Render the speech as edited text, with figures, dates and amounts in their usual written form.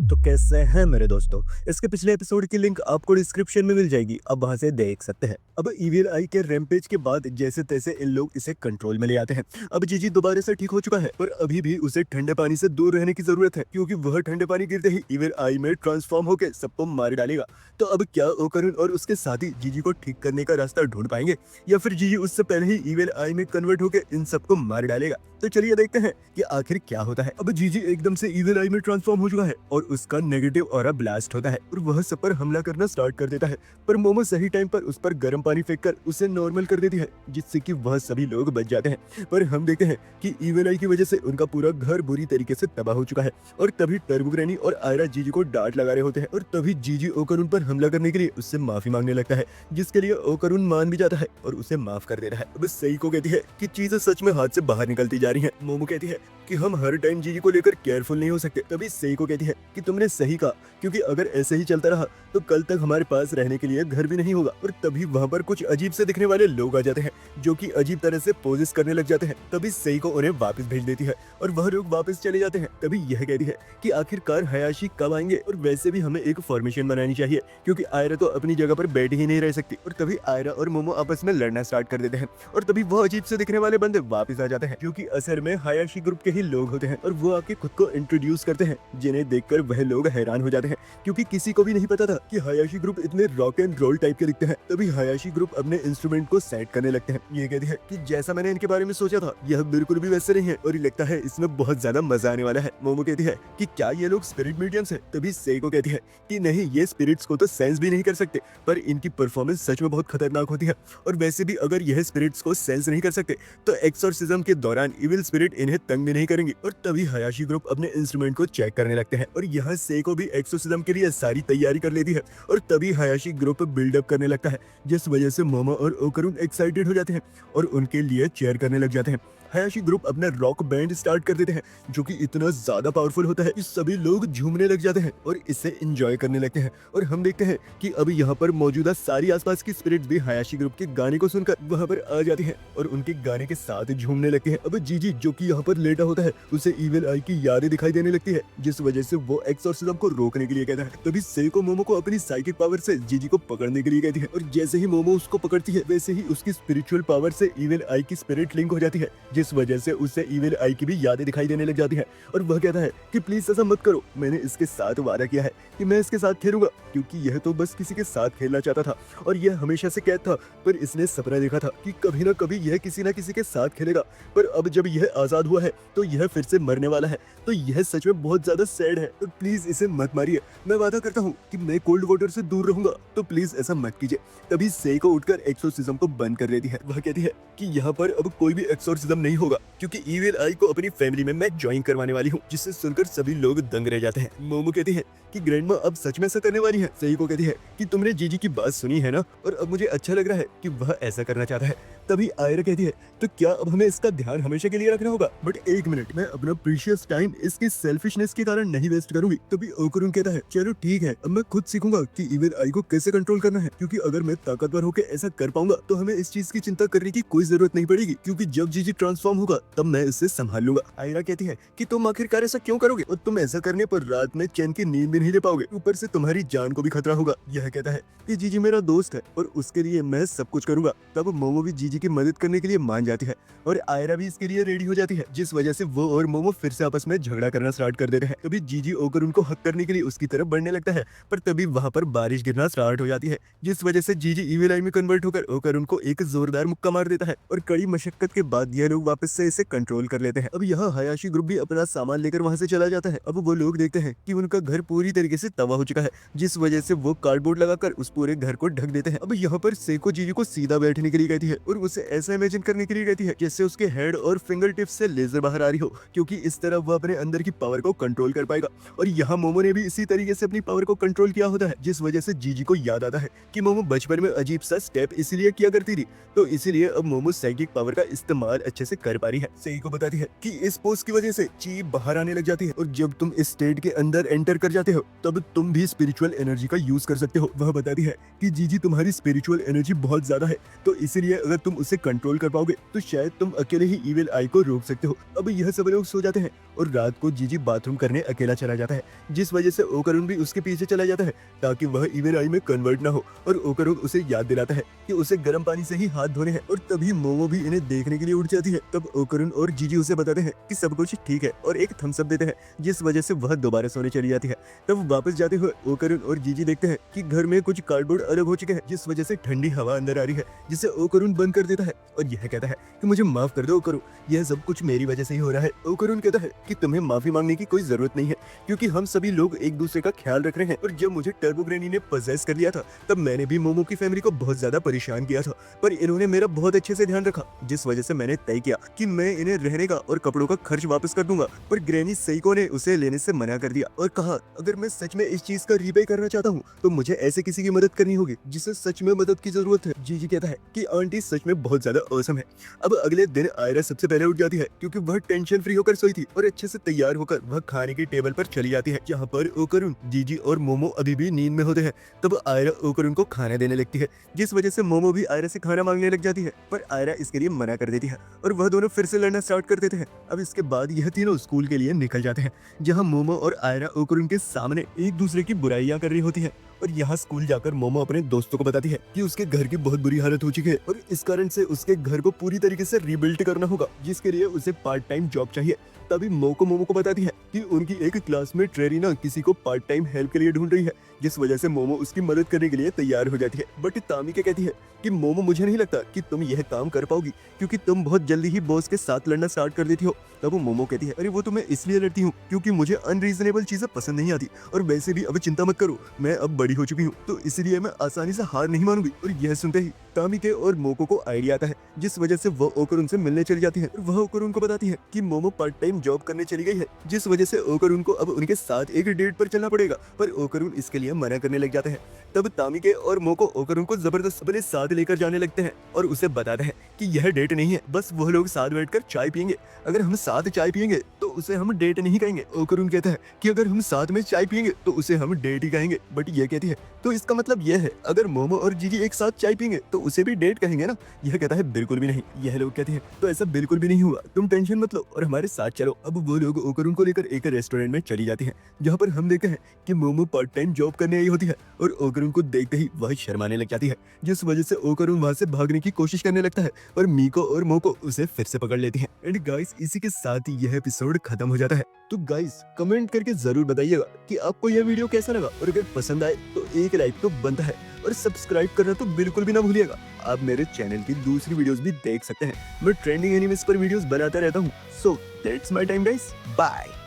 तो कैसे हैं मेरे दोस्तों। इसके पिछले एपिसोड की लिंक आपको डिस्क्रिप्शन में मिल जाएगी, अब वहां से देख सकते हैं। अब ईविल आई के रैम्पेज के बाद जैसे तैसे इन लोग इसे कंट्रोल में ले आते हैं। अब जीजी दोबारा से ठीक हो चुका है, पर अभी भी उसे ठंडे पानी से दूर रहने की जरूरत है, क्योंकि वह ठंडे पानी गिरते ही ईविल आई में ट्रांसफॉर्म होकर सबको मार डालेगा। तो अब क्या ओकरुन और उसके साथी जीजी को ठीक करने का रास्ता ढूंढ पाएंगे, या फिर जीजी उससे पहले ही ईविल आई में कन्वर्ट होकर इन सबको मार डालेगा। तो चलिए देखते हैं कि आखिर क्या होता है। अब जीजी एकदम से ईविल आई में ट्रांसफॉर्म हो चुका है और उसका नेगेटिव ऑरा ब्लास्ट होता है और वह सब पर हमला करना स्टार्ट कर देता है। पर मोमो सही टाइम पर उस पर गर्म पानी फेंककर उसे नॉर्मल कर देती है, जिससे कि वह सभी लोग बच जाते हैं। पर हम देखते हैं कि ईविल आई की वजह से उनका पूरा घर बुरी तरीके से तबाह हो चुका है। और तभी टर्बो ग्रैनी और आयरा जीजी को डांट लगा रहे होते हैं, और तभी जीजी ओकरुन पर हमला करने के लिए उससे माफी मांगने लगता है, जिसके लिए ओकरुन मान भी जाता है और उसे माफ कर देता है। अब सही को कहती है कि चीजें सच में हाथ से बाहर निकलती जा रही हैं। मोमो कहती है कि हम हर टाइम जीजी को लेकर केयरफुल नहीं हो सकते। तभी सही को कहती है कि तुमने सही कहा, क्योंकि अगर ऐसे ही चलता रहा तो कल तक हमारे पास रहने के लिए घर भी नहीं होगा। और तभी वहाँ पर कुछ अजीब से दिखने वाले लोग आ जाते हैं, जो कि अजीब तरह से पोजेस करने लग जाते हैं। तभी सही को उन्हें वापस भेज देती है और वह लोग वापस चले जाते हैं। तभी यह कहती है कि आखिरकार हयाशी कब आएंगे, और वैसे भी हमें एक फॉर्मेशन बनानी चाहिए, क्योंकि आयरा तो अपनी जगह पर बैठ ही नहीं रह सकती। और तभी आयरा और मोमो आपस में लड़ना स्टार्ट कर देते हैं, और तभी वह अजीब से दिखने वाले बंदे वापस आ जाते हैं, जो कि असल में हयाशी ग्रुप के ही लोग होते हैं। और वो आके खुद को इंट्रोड्यूस करते हैं, जिन्हें देखकर वह लोग हैरान हो जाते हैं, क्योंकि किसी को भी नहीं पता था कि हयाशी ग्रुप इतने रॉक एंड रोल टाइप के दिखते हैं। तभी हयाशी ग्रुप अपने इंस्ट्रूमेंट को सेट करने लगते हैं। ये कहती है कि जैसा मैंने इनके बारे में सोचा था, यह बिल्कुल भी वैसे नहीं है, और ये लगता है इसमें बहुत ज्यादा मजा आने वाला है। मोमो कहती है कि क्या ये लोग स्पिरिट मीडियम्स हैं। तभी सेइको कहती है कि नहीं, ये स्पिरिट्स को तो सेंस भी नहीं कर सकते, पर इनकी परफॉर्मेंस सच में बहुत खतरनाक होती है। और वैसे भी अगर यह स्पिरिट्स को सेंस नहीं कर सकते, तो एक्सोर्सिज्म के दौरान इविल स्पिरिट इन्हें तंग भी नहीं करेंगे। और तभी हयाशी ग्रुप अपने इंस्ट्रूमेंट को चेक करने लगते हैं, और यहाँ सेइको भी एक्सोर्सिज्म के लिए सारी तैयारी कर लेती है। और तभी हयाशी ग्रुप बिल्डअप करने लगता है, जिस वजह से मोमो और ओकरुन एक्साइटेड हो जाते हैं और उनके लिए चेयर करने लग जाते हैं। हयाशी ग्रुप अपना रॉक बैंड स्टार्ट कर देते हैं, जो कि इतना ज्यादा पावरफुल होता है कि सभी लोग झूमने लग जाते हैं और इसे एंजॉय करने लगते हैं। और हम देखते हैं कि अभी यहाँ पर मौजूदा सारी आसपास की स्पिरिट्स भी हयाशी ग्रुप के गाने को सुनकर वहाँ पर आ जाती हैं और उनके गाने के साथ झूमने लगती है। अब जीजी, जो कि यहाँ पर लेटा होता है, उसे ईविल आई की यादें दिखाई देने लगती है, जिस वजह से वो एक्सोर्सिज्म को रोकने के लिए कहता है। तभी सेइको मोमो को अपनी साइकिक पावर से जीजी को पकड़ने के लिए कहती है, और जैसे ही मोमो उसको पकड़ती है, वैसे ही उसकी स्पिरिचुअल पावर से ईविल आई की स्पिरिट लिंक हो जाती है, जिस वजह से उसे ईविल आई की भी यादें दिखाई देने लग जाती है। और वह कहता है कि प्लीज ऐसा मत करो, मैंने इसके साथ वादा किया है कि मैं इसके साथ खेलूंगा, क्योंकि यह तो बस किसी के साथ खेलना चाहता था और यह हमेशा से कैद था। पर इसने सपना देखा था कि कभी ना कभी यह किसी ना किसी के साथ खेलेगा, पर अब जब यह आजाद हुआ है तो यह फिर से मरने वाला है। तो यह सच में बहुत ज्यादा सैड है, तो प्लीज इसे मत मारिए। मैं वादा करता हूँ कि मैं कोल्ड वाटर से दूर रहूंगा, तो प्लीज ऐसा मत कीजिए। तभी सेइको उठकर एक्सोर्सिज्म को बंद कर देती है। वह कहती है कि यहाँ पर अब कोई भी एक्सोर्सिज्म नहीं होगा, क्योंकि ईविल आई को अपनी फैमिली में मैं ज्वाइन करवाने वाली हूँ, जिससे सुनकर सभी लोग दंग रह जाते हैं। मोमो कहती है कि ग्रैंडमा अब सच में ऐसा करने वाली है। सेइको कहती है कि तुमने जीजी की बात सुनी है ना, और अब मुझे अच्छा लग रहा है कि वह ऐसा करना चाहता है। तभी आयरा कहती है तो क्या अब हमें इसका ध्यान हमेशा के लिए रखना होगा? बट एक मिनट, मैं अपना प्रीशियस टाइम इसकी सेल्फिशनेस के कारण नहीं वेस्ट करूंगी। तभी ओकरुन कहता है चलो ठीक है, अब मैं खुद सीखूंगा कि ईविल आई को कैसे कंट्रोल करना है, क्योंकि अगर मैं ताकतवर होकर ऐसा कर पाऊंगा तो हमें इस चीज की चिंता करने की कोई जरूरत नहीं पड़ेगी, क्योंकि जब जीजी ट्रांसफॉर्म होगा तब मैं इससे संभाल लूंगा। आयरा कहती है कि तुम आखिरकार ऐसा क्यों करोगे, और तुम ऐसा करने पर रात में चैन की नींद भी नहीं ले पाओगे, ऊपर से तुम्हारी जान को भी खतरा होगा। यह कहता है कि जीजी मेरा दोस्त है और उसके लिए मैं सब कुछ करूंगा। तब मोमो भी जीजी की मदद करने के लिए मान जाती है और आयरा भी इसके लिए रेडी हो जाती है, जिस वजह से वो और मोमो फिर से आपस में झगड़ा करना स्टार्ट कर देते हैं। तभी जीजी ओकरुन को हक करने के लिए उसकी तरफ बढ़ने लगता है, पर तभी वहां पर बारिश गिरना स्टार्ट हो जाती है, जिस वजह से जीजी ईविल आई में कन्वर्ट होकर ओकरुन को एक जोरदार मुक्का मार देता है। और कड़ी मशक्कत के बाद यह लोग वापस से इसे कंट्रोल कर लेते हैं। अब यहाँ हयाशी ग्रुप भी अपना सामान लेकर वहां से चला जाता है। अब वो लोग देखते हैं कि उनका घर पूरी तरीके से तबाह हो चुका है, जिस वजह से वो कार्डबोर्ड लगाकर उस पूरे घर को ढक देते हैं। अब यहाँ पर सेइको जीजी को सीधा बैठने के लिए कहती है और उसे ऐसा इमेजिन करने के लिए कहती है जैसे उसके हेड और फिंगर टिप्स से लेजर बाहर आ रही हो, क्योंकि इस तरह वो अपने अंदर की पावर को कंट्रोल कर पाएगा। और यहाँ मोमो ने भी इसी तरीके से अपनी पावर को कंट्रोल किया होता है, जिस वजह से जीजी को याद आता है कि मोमो बचपन में अजीब सा स्टेप इसीलिए किया करती थी, तो इसीलिए अब मोमो साइकिक पावर का इस्तेमाल अच्छे से कर पा रही है। सेइको बताती है कि इस पोज की वजह से ची बाहर आने लग जाती है, और जब तुम इस स्टेट के अंदर एंटर कर जाते हो तब तुम भी स्पिरिचुअल एनर्जी का यूज कर सकते हो। वह बताती है कि जीजी तुम्हारी स्पिरिचुअल एनर्जी बहुत ज्यादा है, तो इसीलिए अगर तुम उसे कंट्रोल कर पाओगे तो शायद तुम अकेले ही इविल आई को रोक सकते हो। अब यह सब लोग सो जाते हैं और रात को जीजी बाथरूम करने अकेला चला जाता है, जिस वजह से ओकरुन भी उसके पीछे चला जाता है ताकि वह इविल आई में कन्वर्ट ना हो। और ओकरुन उसे याद दिलाता है कि उसे गर्म पानी से ही हाथ धोने हैं। और तभी मोमो भी इन्हें देखने के लिए उठ जाती है। तब ओकरुन और जीजी उसे बताते हैं कि सब कुछ ठीक है और एक थम्स अप देते हैं, जिस वजह से वह दोबारा सोने चली जाती है। तब वापस जाते हुए ओकरुन और जीजी देखते हैं कि घर में कुछ कार्डबोर्ड अलग हो चुके हैं, जिस वजह से ठंडी हवा अंदर आ रही है, जिसे ओकरुन बंद कर देता है और यह कहता है कि मुझे माफ कर दो ओकरुन, यह सब कुछ मेरी वजह से ही हो रहा है। ओकरुन कहता है कि तुम्हें माफी मांगने की कोई जरूरत नहीं है, क्योंकि हम सभी लोग एक दूसरे का ख्याल रख रहे हैं। और जब मुझे टर्बो ग्रैनी ने पजेस कर लिया था तब मैंने भी मोमो की फैमिली को बहुत ज्यादा परेशान किया था, पर इन्होंने मेरा बहुत अच्छे से ध्यान रखा, जिस वजह से मैंने तय किया कि मैं इन्हें रहने का और कपड़ों का खर्च वापस कर दूंगा। पर ग्रैनी सेइको ने उसे लेने से मना कर दिया और कहा अगर मैं सच में इस चीज का रीपे करना चाहता हूँ तो मुझे ऐसे किसी की मदद करनी होगी जिसे सच में मदद की जरूरत है। जीजी कहता है कि आंटी सच में बहुत ज्यादा औसम है। अब अगले दिन आयरा सबसे पहले उठ जाती है, क्योंकि वह टेंशन फ्री होकर सोई थी और अच्छे से तैयार होकर वह खाने की टेबल पर चली जाती है, जहाँ पर ओकरुन, जीजी और मोमो अभी भी नींद में होते हैं। तब आयरा ओकरुन को खाना देने लगती है, जिस वजह से मोमो भी आयरा से खाना मांगने लग जाती है, पर आयरा इसके लिए मना कर देती है और वह दोनों फिर से लड़ना स्टार्ट कर देते हैं। अब इसके बाद यह तीनों स्कूल के लिए निकल जाते हैं, जहाँ मोमो और आयरा ओकरुन के सामने एक दूसरे की बुराइयां कर रही होती है। और यहाँ स्कूल जाकर मोमो अपने दोस्तों को बताती है कि उसके घर की बहुत बुरी हालत हो चुकी है और इस कारण से उसके घर को पूरी तरीके से रीबिल्ड करना होगा, जिसके लिए उसे पार्ट टाइम जॉब चाहिए। तभी मोमो को बताती है कि उनकी एक क्लासमेट ट्रेरिना किसी को पार्ट टाइम हेल्प के लिए ढूंढ रही है, जिस वजह से मोमो उसकी मदद करने के लिए तैयार हो जाती है। बट तामिके कहती है कि मोमो मुझे नहीं लगता कि तुम यह काम कर पाओगी, क्योंकि तुम बहुत जल्दी ही बॉस के साथ लड़ना स्टार्ट कर देती हो। तब वो मोमो कहती है अरे वो तो मैं इसलिए लड़ती हूँ क्योंकि मुझे अनरीजनेबल चीजें पसंद नहीं आती, और वैसे भी अब चिंता मत करो, मैं अब बड़ी हो चुकी हूँ तो इसलिए मैं आसानी से हार नहीं मानूंगी। और यह सुनते ही तामिके और मोको को आइडिया आता है, जिस वजह से वह ओकरुन से मिलने चली जाती है। और वह ओकरुन को बताती है कि मोमो पार्ट टाइम जॉब करने चली गई है, जिस वजह से ओकरुन को अब उनके साथ एक डेट पर चलना पड़ेगा, पर ओकरुन इसके लिए मना करने लग जाते हैं। तब तामिके और मोको ओकरुन को जबरदस्त अपने साथ लेकर जाने लगते हैं और उसे बताते हैं कि यह डेट नहीं है, बस वो लोग साथ बैठकर चाय पियेंगे। अगर हम साथ चाय पियेंगे तो उसे हम डेट नहीं कहेंगे। ओकरुन कहता है कि अगर हम साथ में चाय पियेंगे तो उसे हम डेट ही कहेंगे। बट ये कहती है तो इसका मतलब यह है अगर मोमो और जीजी एक साथ चाय पियेंगे तो उसे भी डेट कहेंगे ना। यह कहता है बिल्कुल भी नहीं। यह लोग कहते हैं तो ऐसा बिल्कुल भी नहीं हुआ, तुम टेंशन मत लो और हमारे साथ चलो। अब वो लोग ओकरुन को लेकर एक रेस्टोरेंट में चली जाती हैं, जहाँ पर हम देखते हैं कि मोमो पार्ट टाइम जॉब करने आई होती है और ओकरुन को देखते ही वह शर्माने लग जाती है, जिस वजह से ओकरुन वहां से भागने की कोशिश करने लगता है और मीको और मोको उसे फिर से पकड़ लेती हैं। एंड गाइस इसी के साथ ही यह एपिसोड खत्म हो जाता है। तो गाइस कमेंट करके जरूर बताइएगा कि आपको यह वीडियो कैसा लगा, और अगर पसंद आए तो एक लाइक तो बनता है और सब्सक्राइब करना तो बिल्कुल भी ना भूलिएगा। आप मेरे चैनल की दूसरी वीडियोस भी देख सकते हैं, मैं ट्रेंडिंग एनिमेस पर वीडियोस बनाता रहता हूँ। So that's my time guys, bye.